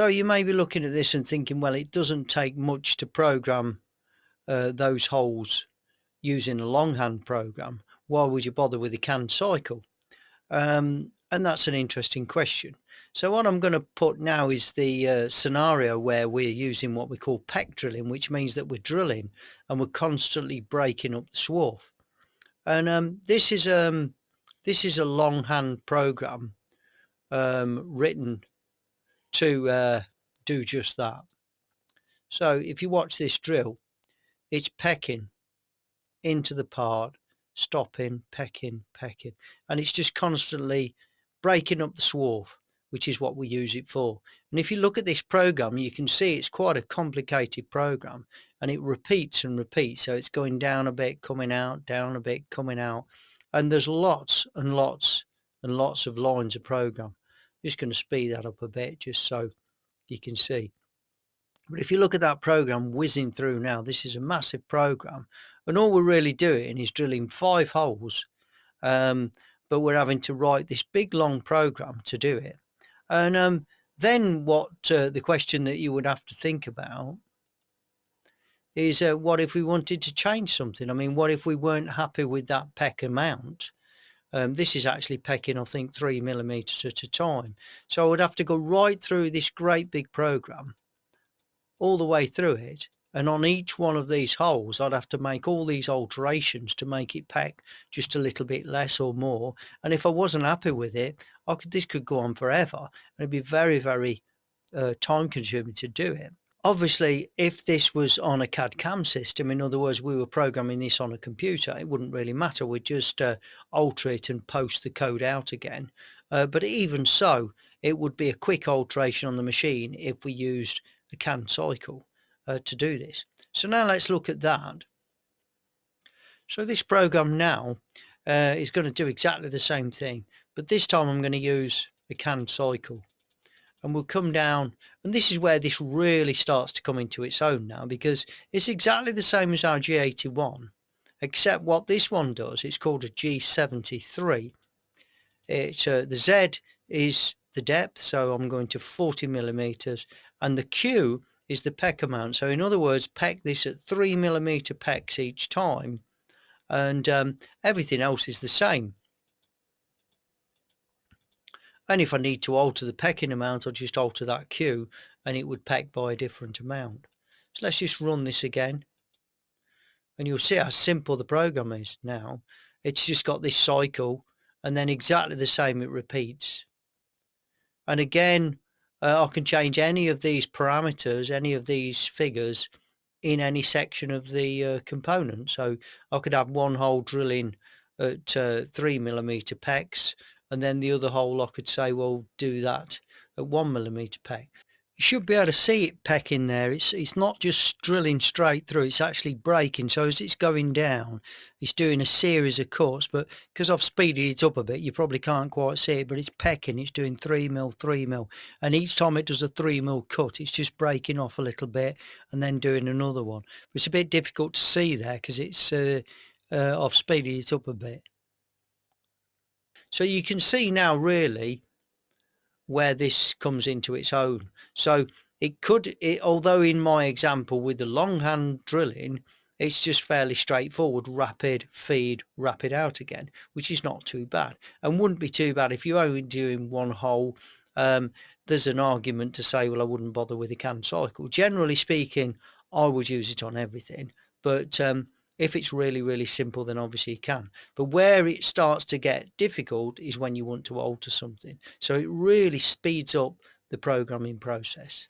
So you may be looking at this and thinking, well, it doesn't take much to program those holes using a longhand program. Why would you bother with a canned cycle? And that's an interesting question. So what I'm going to put now is the scenario where we're using what we call peck drilling, which means that we're drilling and we're constantly breaking up the swarf. And this is a longhand program written to do just that. So if you watch this drill, it's pecking into the part, stopping, pecking, and it's just constantly breaking up the swarf, which is what we use it for. And if you look at this program, you can see it's quite a complicated program, and it repeats and repeats. So it's going down a bit, coming out, down a bit, coming out, and there's lots and lots and lots of lines of program. I'm just going to speed that up a bit just so you can see. But if you look at that program whizzing through now, this is a massive program, and all we're really doing is drilling 5 holes, but we're having to write this big long program to do it. And then what the question that you would have to think about is what if we wanted to change something? I mean, what if we weren't happy with that peck amount? This is actually pecking, I think, 3 millimeters at a time. So I would have to go right through this great big program, all the way through it, and on each one of these holes I'd have to make all these alterations to make it peck just a little bit less or more. And if I wasn't happy with it, this could go on forever, and it'd be very, very time consuming to do it. Obviously, if this was on a CAD/CAM system, in other words, we were programming this on a computer, it wouldn't really matter. We'd just alter it and post the code out again. But even so, it would be a quick alteration on the machine if we used a canned cycle to do this. So now let's look at that. So this program now is going to do exactly the same thing, but this time I'm going to use a canned cycle, and we'll come down, and this is where this really starts to come into its own now, because it's exactly the same as our G81, except what this one does, it's called a G73. The Z is the depth, so I'm going to 40 millimeters, and the Q is the peck amount. So in other words, peck this at 3 millimeter pecks each time, and everything else is the same. And if I need to alter the pecking amount, I'll just alter that Q, and it would peck by a different amount. So let's just run this again, and you'll see how simple the program is now. It's just got this cycle, and then exactly the same, it repeats. And again, I can change any of these parameters, any of these figures, in any section of the component. So I could have one hole drilling at 3 millimeter pecks, and then the other hole I could say, well, do that at 1 millimeter peck. You should be able to see it pecking there. It's not just drilling straight through, it's actually breaking. So as it's going down, it's doing a series of cuts, but because I've speeded it up a bit, you probably can't quite see it, but it's pecking, it's doing 3 mil, 3 mil. And each time it does a 3 mil cut, it's just breaking off a little bit and then doing another one. But it's a bit difficult to see there because it's I've speeded it up a bit. So you can see now really where this comes into its own. So although in my example with the longhand drilling, it's just fairly straightforward, rapid feed, rapid out again, which is not too bad, and wouldn't be too bad if you're only doing one hole. There's an argument to say, well, I wouldn't bother with a canned cycle. Generally speaking, I would use it on everything, but if it's really, really simple, then obviously you can. But where it starts to get difficult is when you want to alter something. So it really speeds up the programming process.